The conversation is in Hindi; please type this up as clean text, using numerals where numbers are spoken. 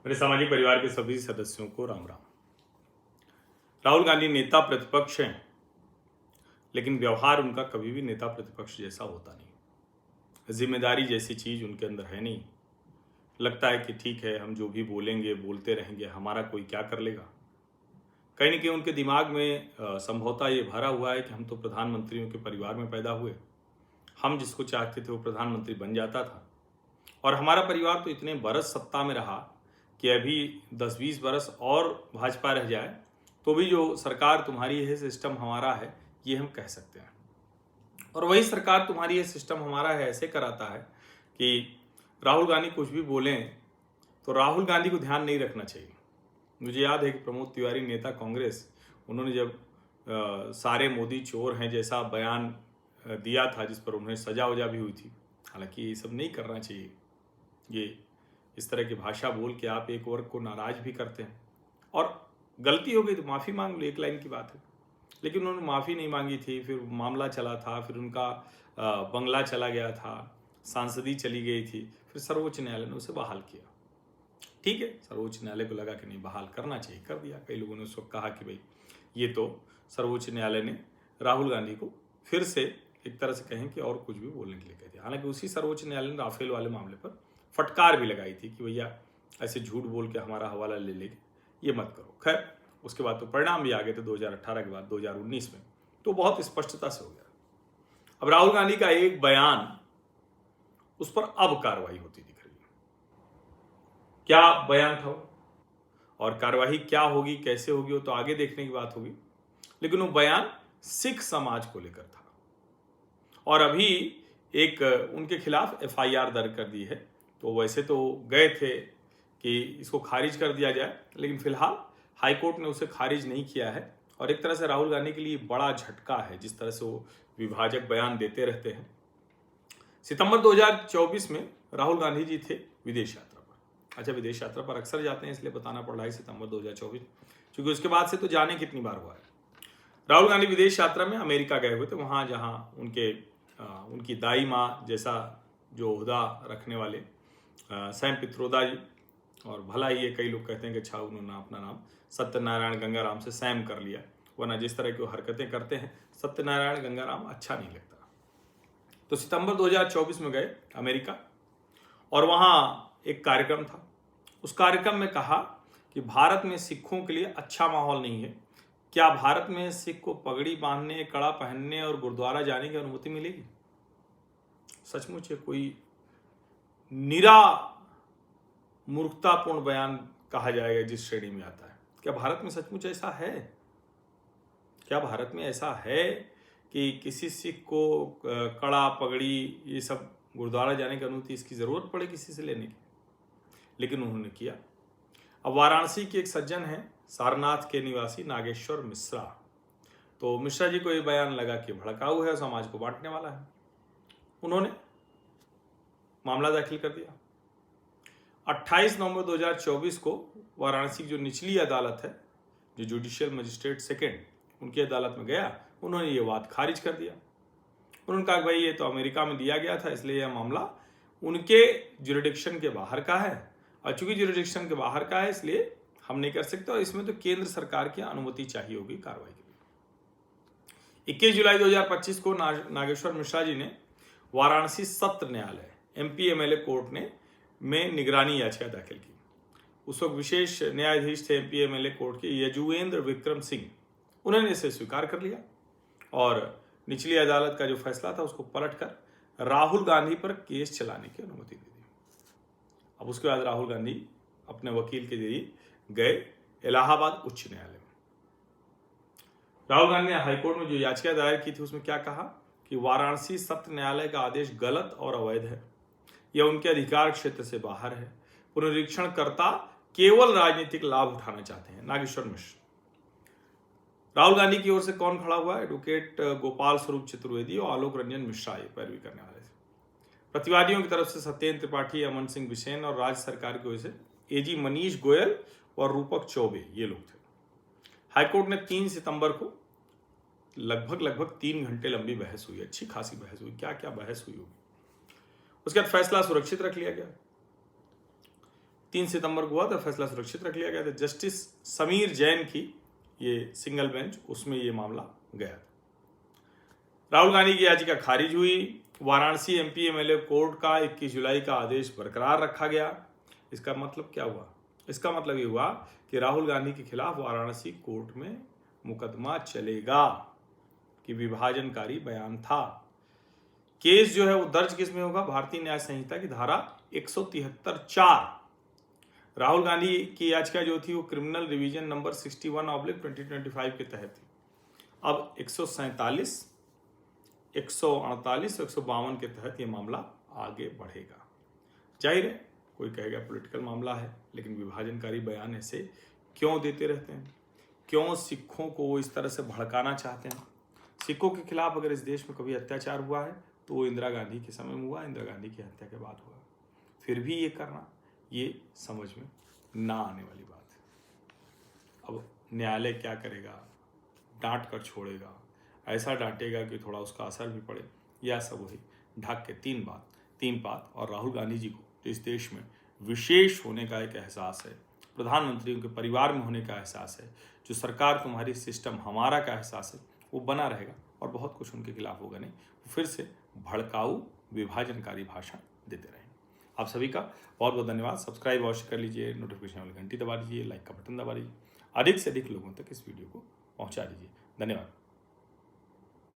मेरे सामाजिक परिवार के सभी सदस्यों को राम राम। राहुल गांधी नेता प्रतिपक्ष हैं, लेकिन व्यवहार उनका कभी भी नेता प्रतिपक्ष जैसा होता नहीं। जिम्मेदारी जैसी चीज उनके अंदर है नहीं। लगता है कि ठीक है, हम जो भी बोलेंगे बोलते रहेंगे, हमारा कोई क्या कर लेगा। कहीं ना कहीं उनके दिमाग में संभवतः ये भरा हुआ है कि हम तो प्रधानमंत्रियों के परिवार में पैदा हुए, हम जिसको चाहते थे वो प्रधानमंत्री बन जाता था, और हमारा परिवार तो इतने बरस सत्ता में रहा कि अभी 10-20 बरस और भाजपा रह जाए तो भी जो सरकार तुम्हारी है, सिस्टम हमारा है, ये हम कह सकते हैं। और वही सरकार तुम्हारी है, सिस्टम हमारा है ऐसे कराता है कि राहुल गांधी कुछ भी बोलें तो राहुल गांधी को ध्यान नहीं रखना चाहिए। मुझे याद है कि प्रमोद तिवारी नेता कांग्रेस, उन्होंने जब सारे मोदी चोर हैं जैसा बयान दिया था, जिस पर उन्हें सजा वजा भी हुई थी। हालांकि ये सब नहीं करना चाहिए। ये इस तरह की भाषा बोल के आप एक वर्ग को नाराज भी करते हैं, और गलती हो गई तो माफ़ी मांग लो, एक लाइन की बात है। लेकिन उन्होंने माफ़ी नहीं मांगी थी, फिर मामला चला था, फिर उनका बंगला चला गया था, सांसदी चली गई थी, फिर सर्वोच्च न्यायालय ने उसे बहाल किया। ठीक है, सर्वोच्च न्यायालय को लगा कि नहीं बहाल करना चाहिए, कर दिया। कई लोगों ने उस वक्त कहा कि भाई ये तो सर्वोच्च न्यायालय ने राहुल गांधी को फिर से एक तरह से कहें कि और कुछ भी बोलने के लिए कहते। हालांकि उसी सर्वोच्च न्यायालय ने राफेल वाले मामले पर फटकार भी लगाई थी कि भैया ऐसे झूठ बोल के हमारा हवाला ले लेंगे, ये मत करो। खैर, उसके बाद तो परिणाम भी आ गए थे 2018 के बाद 2019 में, तो बहुत स्पष्टता से हो गया। अब राहुल गांधी का एक बयान, उस पर अब कार्रवाई होती दिख रही है। क्या बयान था वो, और कार्रवाई क्या होगी, कैसे होगी, वो तो आगे देखने की बात होगी। लेकिन वो बयान सिख समाज को लेकर था, और अभी एक उनके खिलाफ एफआईआर दर्ज कर दी है। तो वैसे तो गए थे कि इसको खारिज कर दिया जाए, लेकिन फिलहाल हाईकोर्ट ने उसे खारिज नहीं किया है। और एक तरह से राहुल गांधी के लिए बड़ा झटका है, जिस तरह से वो विभाजक बयान देते रहते हैं। सितंबर 2024 में राहुल गांधी जी थे विदेश यात्रा पर। अच्छा, विदेश यात्रा पर अक्सर जाते हैं, इसलिए बताना पड़ रहा है सितंबर 2024, क्योंकि उसके बाद से तो जाने कितनी बार हुआ है। राहुल गांधी विदेश यात्रा में अमेरिका गए हुए थे, वहाँ जहाँ उनकी दाई माँ जैसा जो ओहदा रखने वाले सैम पित्रोदा जी, और भला ही ये कई लोग कहते हैं कि अच्छा उन्होंने अपना नाम सत्यनारायण गंगाराम से सैम कर लिया, वरना जिस तरह की वो हरकतें करते हैं सत्यनारायण गंगाराम अच्छा नहीं लगता। तो सितंबर 2024 में गए अमेरिका, और वहाँ एक कार्यक्रम था। उस कार्यक्रम में कहा कि भारत में सिखों के लिए अच्छा माहौल नहीं है। क्या भारत में सिख को पगड़ी बांधने, कड़ा पहनने और गुरुद्वारा जाने की अनुमति मिलेगी? सचमुच ये कोई निरा मूर्खतापूर्ण बयान कहा जाएगा जिस श्रेणी में आता है। क्या भारत में सचमुच ऐसा है? क्या भारत में ऐसा है कि किसी सिख को कड़ा, पगड़ी, ये सब गुरुद्वारा जाने की अनुमति इसकी जरूरत पड़े किसी से लेने की? लेकिन उन्होंने किया। अब वाराणसी के एक सज्जन हैं, सारनाथ के निवासी नागेश्वर मिश्रा। तो मिश्रा जी को ये बयान लगा कि भड़काऊ है, समाज को बांटने वाला है। उन्होंने मामला दाखिल कर दिया। 28 नवंबर 2024 को वाराणसी की जो निचली अदालत है, जो जुडिशियल मजिस्ट्रेट सेकेंड, उनकी अदालत में गया, उन्होंने ये बात खारिज कर दिया। उन्होंने कहा भाई ये तो अमेरिका में दिया गया था, इसलिए यह मामला उनके जुरिडिक्शन के बाहर का है, और चूंकि जुरिडिक्शन के बाहर का है इसलिए हम नहीं कर सकते, और इसमें तो केंद्र सरकार की अनुमति चाहिए होगी कार्रवाई के लिए। 21 जुलाई 2025 को नागेश्वर मिश्रा जी ने वाराणसी सत्र न्यायालय एमपीएमएलए कोर्ट में निगरानी याचिका दाखिल की। उस वक्त विशेष न्यायाधीश थे एमपीएमएलए कोर्ट के यजुवेंद्र विक्रम सिंह। उन्होंने इसे स्वीकार कर लिया, और निचली अदालत का जो फैसला था उसको पलटकर राहुल गांधी पर केस चलाने की अनुमति दे दी। अब उसके बाद राहुल गांधी अपने वकील के जरिए गए इलाहाबाद उच्च न्यायालय में। राहुल गांधी ने हाईकोर्ट में जो याचिका दायर की थी उसमें क्या कहा कि वाराणसी सत्र न्यायालय का आदेश गलत और अवैध है, यह उनके अधिकार क्षेत्र से बाहर है। पुनरीक्षणकर्ता केवल राजनीतिक लाभ उठाना चाहते हैं। नागेश्वर मिश्र। राहुल गांधी की ओर से कौन खड़ा हुआ? एडवोकेट गोपाल स्वरूप चतुर्वेदी और आलोक रंजन मिश्रा ये पैरवी करने वाले थे। प्रतिवादियों की तरफ से सत्येंद्र त्रिपाठी, अमन सिंह बिसेन, और राज्य सरकार की ओर से एजी मनीष गोयल और रूपक चौबे, ये लोग थे। हाईकोर्ट ने 3 सितंबर को लगभग 3 घंटे लंबी बहस हुई, अच्छी खासी बहस हुई। क्या क्या बहस हुई होगी। उसके बाद फैसला सुरक्षित रख लिया गया। 3 सितंबर को हुआ था, फैसला सुरक्षित रख लिया गया था। जस्टिस समीर जैन की ये सिंगल बेंच, उसमें ये मामला गया। राहुल गांधी की याचिका खारिज हुई। वाराणसी एमपी एमएलए कोर्ट का 21 जुलाई का आदेश बरकरार रखा गया। इसका मतलब क्या हुआ? इसका मतलब ये हुआ कि राहुल गांधी के खिलाफ वाराणसी कोर्ट में मुकदमा चलेगा कि विभाजनकारी बयान था। केस जो है वो दर्ज किस में होगा? भारतीय न्याय संहिता की धारा 173(4). राहुल गांधी की याचिका जो थी वो क्रिमिनल रिवीजन नंबर 61/2025 के तहत थी। अब 147, 148, 152 के तहत ये मामला आगे बढ़ेगा। जाहिर है कोई कहेगा पॉलिटिकल मामला है, लेकिन विभाजनकारी बयान ऐसे क्यों देते रहते हैं? क्यों सिखों को इस तरह से भड़काना चाहते हैं? सिखों के खिलाफ अगर इस देश में कभी अत्याचार हुआ है तो वो इंदिरा गांधी के समय में हुआ, इंदिरा गांधी की हत्या के बाद हुआ। फिर भी ये करना, ये समझ में ना आने वाली बात है। अब न्यायालय क्या करेगा? डांट कर छोड़ेगा, ऐसा डांटेगा कि थोड़ा उसका असर भी पड़े, या सब वही ढक के तीन बात। और राहुल गांधी जी को इस देश में विशेष होने का एक एहसास है, प्रधानमंत्रियों के परिवार में होने का एहसास है, जो सरकार तुम्हारी सिस्टम हमारा का एहसास है, वो बना रहेगा और बहुत कुछ उनके खिलाफ होगा नहीं। वो फिर से भड़काऊ विभाजनकारी भाषण देते रहेंगे। आप सभी का बहुत बहुत धन्यवाद। सब्सक्राइब अवश्य कर लीजिए, नोटिफिकेशन वाली घंटी दबा दीजिए, लाइक का बटन दबा दीजिए, अधिक से अधिक लोगों तक इस वीडियो को पहुंचा दीजिए। धन्यवाद।